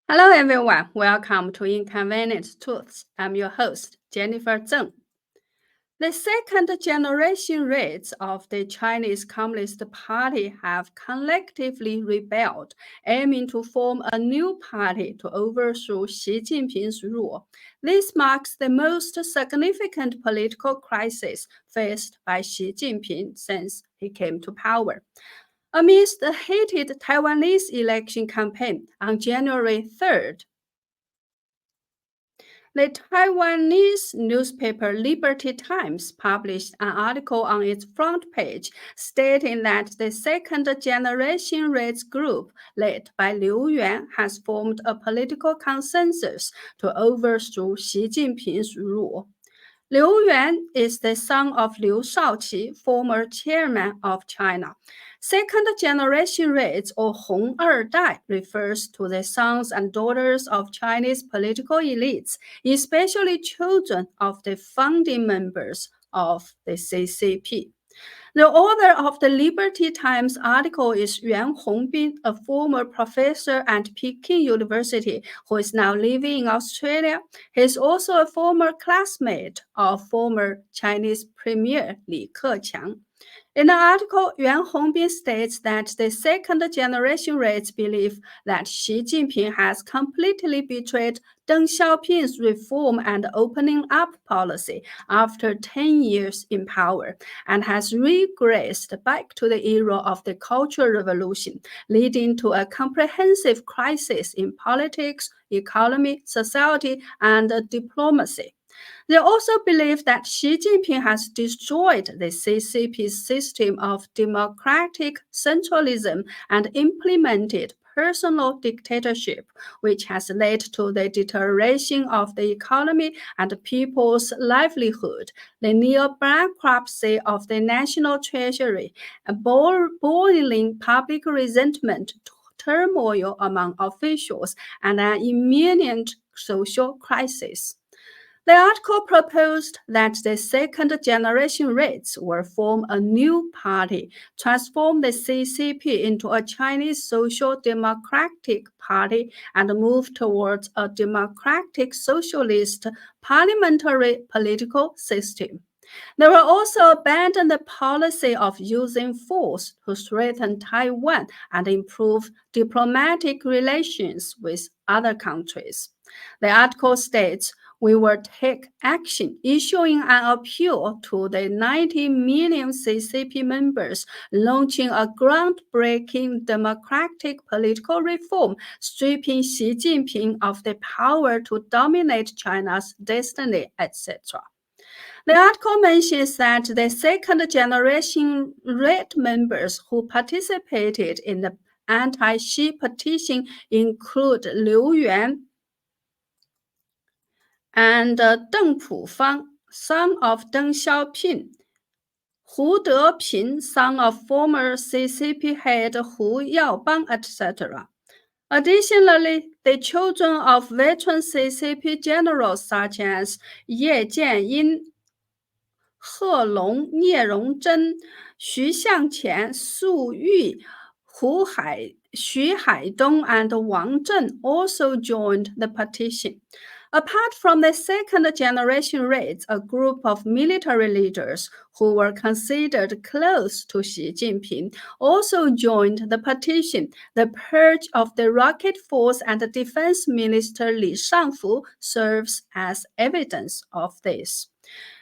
Hello everyone, welcome to Inconvenient Truths. I'm your host, Jennifer Zeng. The second generation raids of the Chinese Communist Party have collectively rebelled, aiming to form a new party to overthrow Xi Jinping's rule. This marks the most significant political crisis faced by Xi Jinping since he came to power. Amidst the heated Taiwanese election campaign on January 3rd, the Taiwanese newspaper Liberty Times published an article on its front page stating that the second generation raids group led by Liu Yuan has formed a political consensus to overthrow Xi Jinping's rule. Liu Yuan is the son of Liu Shaoqi, former chairman of China. Second-generation raids, or Hong Dai, refers to the sons and daughters of Chinese political elites, especially children of the founding members of the CCP. The author of the Liberty Times article is Yuan Hongbin, a former professor at Peking University who is now living in Australia. He is also a former classmate of former Chinese Premier Li Keqiang. In the article, Yuan Hongbin states that the second-generation raids believe that Xi Jinping has completely betrayed Deng Xiaoping's reform and opening up policy after 10 years in power and has regressed back to the era of the Cultural Revolution, leading to a comprehensive crisis in politics, economy, society, and diplomacy. They also believe that Xi Jinping has destroyed the CCP's system of democratic centralism and implemented personal dictatorship, which has led to the deterioration of the economy and people's livelihood, the near bankruptcy of the national treasury, and boiling public resentment, turmoil among officials, and an imminent social crisis. The article proposed that the second-generation raids will form a new party, transform the CCP into a Chinese Social Democratic Party, and move towards a democratic socialist parliamentary political system. They will also abandon the policy of using force to threaten Taiwan and improve diplomatic relations with other countries. The article states, we will take action, issuing an appeal to the 90 million CCP members, launching a groundbreaking democratic political reform, stripping Xi Jinping of the power to dominate China's destiny, etc. The article mentions that the second-generation Red members who participated in the anti-Xi petition include Liu Yuan and Deng Pufang, son of Deng Xiaoping, Hu Deping, son of former CCP head Hu Yaobang, etc. Additionally, the children of veteran CCP generals such as Ye Jianying, He Long, Nie Rongzhen, Xu Xiangqian, Su Yu, Xu Haidong, and Wang Zheng also joined the petition. Apart from the second-generation raids, a group of military leaders who were considered close to Xi Jinping also joined the petition. The purge of the Rocket Force and Defense Minister Li Shangfu serves as evidence of this.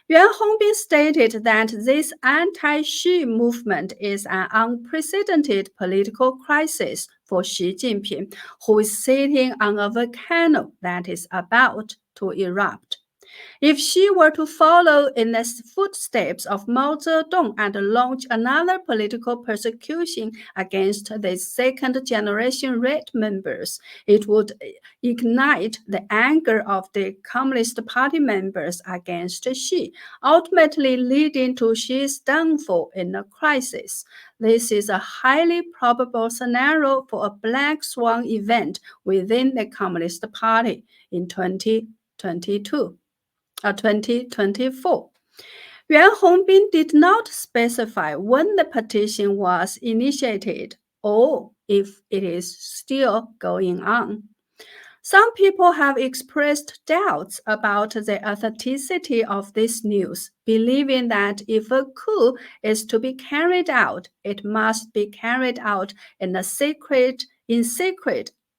Yuan Hongbin stated that this anti-Xi movement is an unprecedented political crisis for Xi Jinping, who is sitting on a volcano that is about to erupt. If Xi were to follow in the footsteps of Mao Zedong and launch another political persecution against the second-generation Red members, it would ignite the anger of the Communist Party members against Xi, ultimately leading to Xi's downfall in a crisis. This is a highly probable scenario for a black swan event within the Communist Party in 2024. Yuan Hongbin did not specify when the petition was initiated or if it is still going on. Some people have expressed doubts about the authenticity of this news, believing that if a coup is to be carried out, it must be carried out in secret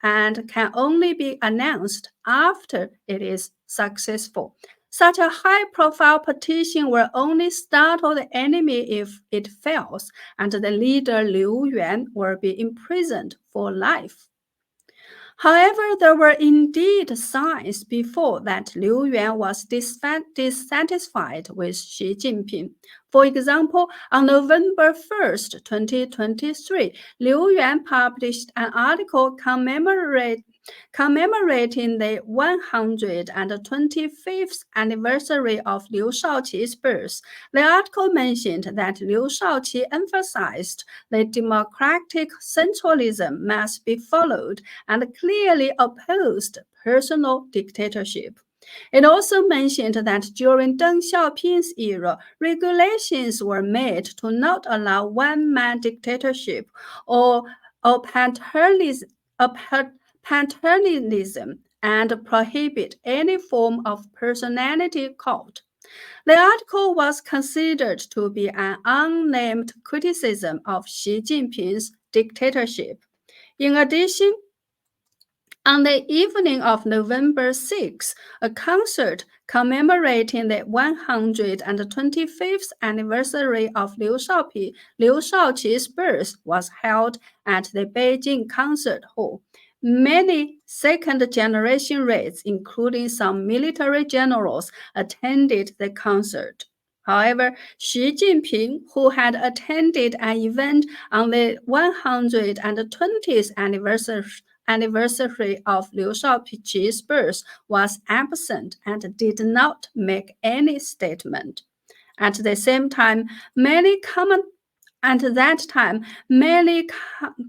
and can only be announced after it is successful. Such a high-profile petition will only startle the enemy if it fails, and the leader Liu Yuan will be imprisoned for life. However, there were indeed signs before that Liu Yuan was dissatisfied with Xi Jinping. For example, on November 1st, 2023, Liu Yuan published an article commemorating the 125th anniversary of Liu Shaoqi's birth. The article mentioned that Liu Shaoqi emphasized that democratic centralism must be followed and clearly opposed personal dictatorship. It also mentioned that during Deng Xiaoping's era, regulations were made to not allow one-man dictatorship or paternalism and prohibit any form of personality cult. The article was considered to be an unnamed criticism of Xi Jinping's dictatorship. In addition, on the evening of November 6, a concert commemorating the 125th anniversary of Liu Shaoqi's birth was held at the Beijing Concert Hall. Many second-generation Reds, including some military generals, attended the concert. However, Xi Jinping, who had attended an event on the 120th anniversary of Liu Shaoqi's birth, was absent and did not make any statement. At the same time, many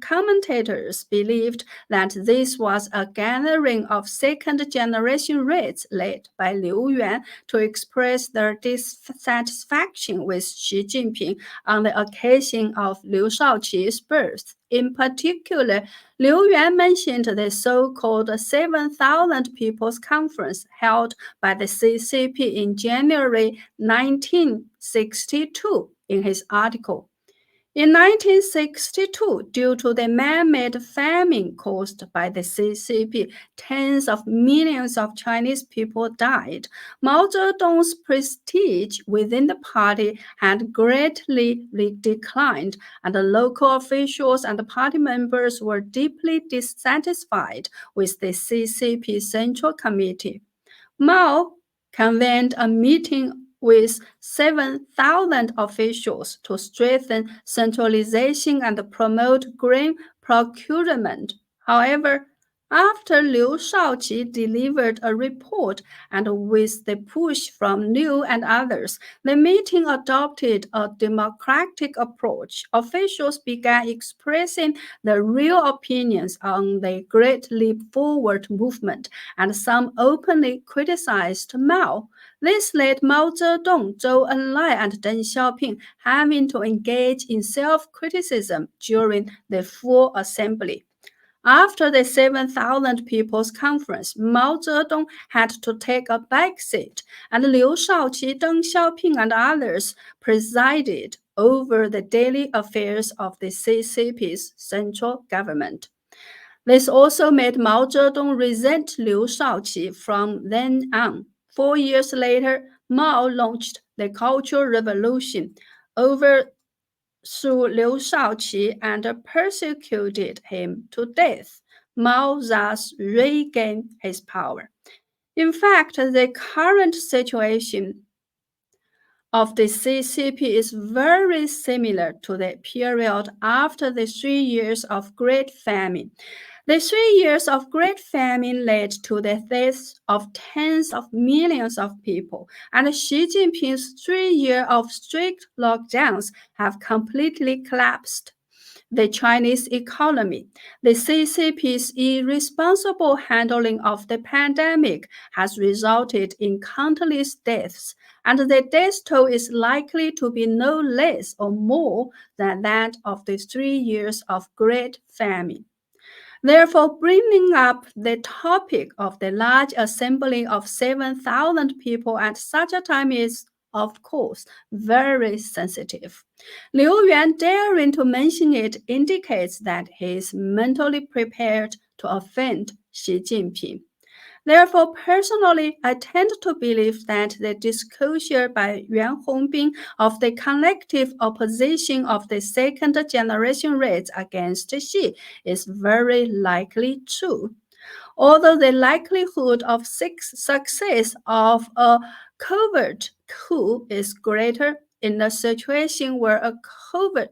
commentators believed that this was a gathering of second-generation Reds led by Liu Yuan to express their dissatisfaction with Xi Jinping on the occasion of Liu Shaoqi's birth. In particular, Liu Yuan mentioned the so-called 7,000 People's Conference held by the CCP in January 1962 in his article. In 1962, due to the man-made famine caused by the CCP, tens of millions of Chinese people died. Mao Zedong's prestige within the party had greatly declined, and the local officials and the party members were deeply dissatisfied with the CCP Central Committee. Mao convened a meeting with 7,000 officials to strengthen centralization and promote grain procurement. However, after Liu Shaoqi delivered a report and with the push from Liu and others, the meeting adopted a democratic approach. Officials began expressing their real opinions on the Great Leap Forward movement, and some openly criticized Mao. This led Mao Zedong, Zhou Enlai, and Deng Xiaoping having to engage in self-criticism during the full assembly. After the 7,000 People's Conference, Mao Zedong had to take a back seat, and Liu Shaoqi, Deng Xiaoping, and others presided over the daily affairs of the CCP's central government. This also made Mao Zedong resent Liu Shaoqi from then on. 4 years later, Mao launched the Cultural Revolution, overthrew Liu Shaoqi and persecuted him to death. Mao thus regained his power. In fact, the current situation of the CCP is very similar to the period after the 3 years of Great Famine. The 3 years of Great Famine led to the deaths of tens of millions of people, and Xi Jinping's 3 years of strict lockdowns have completely collapsed the Chinese economy. The CCP's irresponsible handling of the pandemic has resulted in countless deaths, and the death toll is likely to be no less or more than that of the 3 years of Great Famine. Therefore, bringing up the topic of the large assembly of 7,000 people at such a time is, of course, very sensitive. Liu Yuan daring to mention it indicates that he is mentally prepared to offend Xi Jinping. Therefore, personally, I tend to believe that the disclosure by Yuan Hongbin of the collective opposition of the second generation raids against Xi is very likely true. Although the likelihood of success of a covert coup is greater in a situation where a covert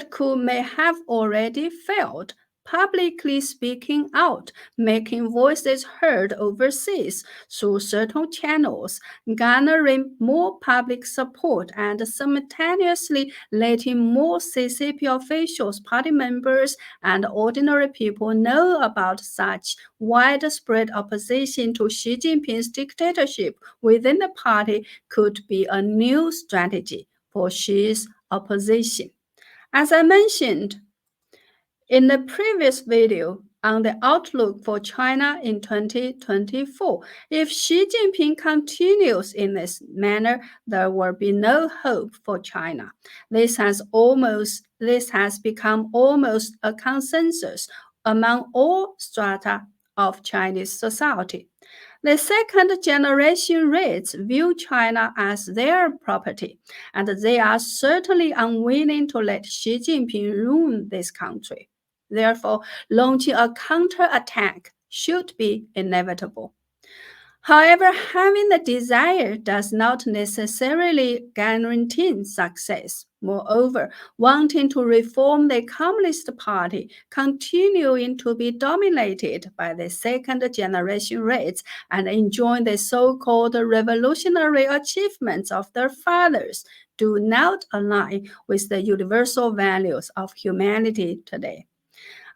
coup may have already failed, publicly speaking out, making voices heard overseas through certain channels, garnering more public support, and simultaneously letting more CCP officials, party members, and ordinary people know about such widespread opposition to Xi Jinping's dictatorship within the party could be a new strategy for Xi's opposition. As I mentioned in the previous video on the outlook for China in 2024, if Xi Jinping continues in this manner, there will be no hope for China. This has become almost a consensus among all strata of Chinese society. The second generation Reds view China as their property, and they are certainly unwilling to let Xi Jinping ruin this country. Therefore, launching a counterattack should be inevitable. However, having the desire does not necessarily guarantee success. Moreover, wanting to reform the Communist Party, continuing to be dominated by the second generation Reds, and enjoying the so-called revolutionary achievements of their fathers, do not align with the universal values of humanity today.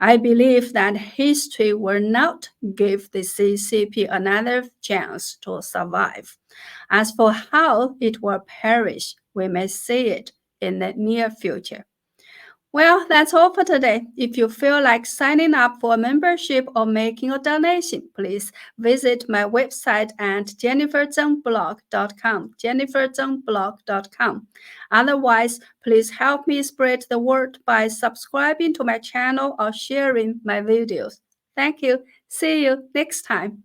I believe that history will not give the CCP another chance to survive. As for how it will perish, we may see it in the near future. Well, that's all for today. If you feel like signing up for a membership or making a donation, please visit my website at jenniferzengblog.com, jenniferzengblog.com. Otherwise, please help me spread the word by subscribing to my channel or sharing my videos. Thank you. See you next time.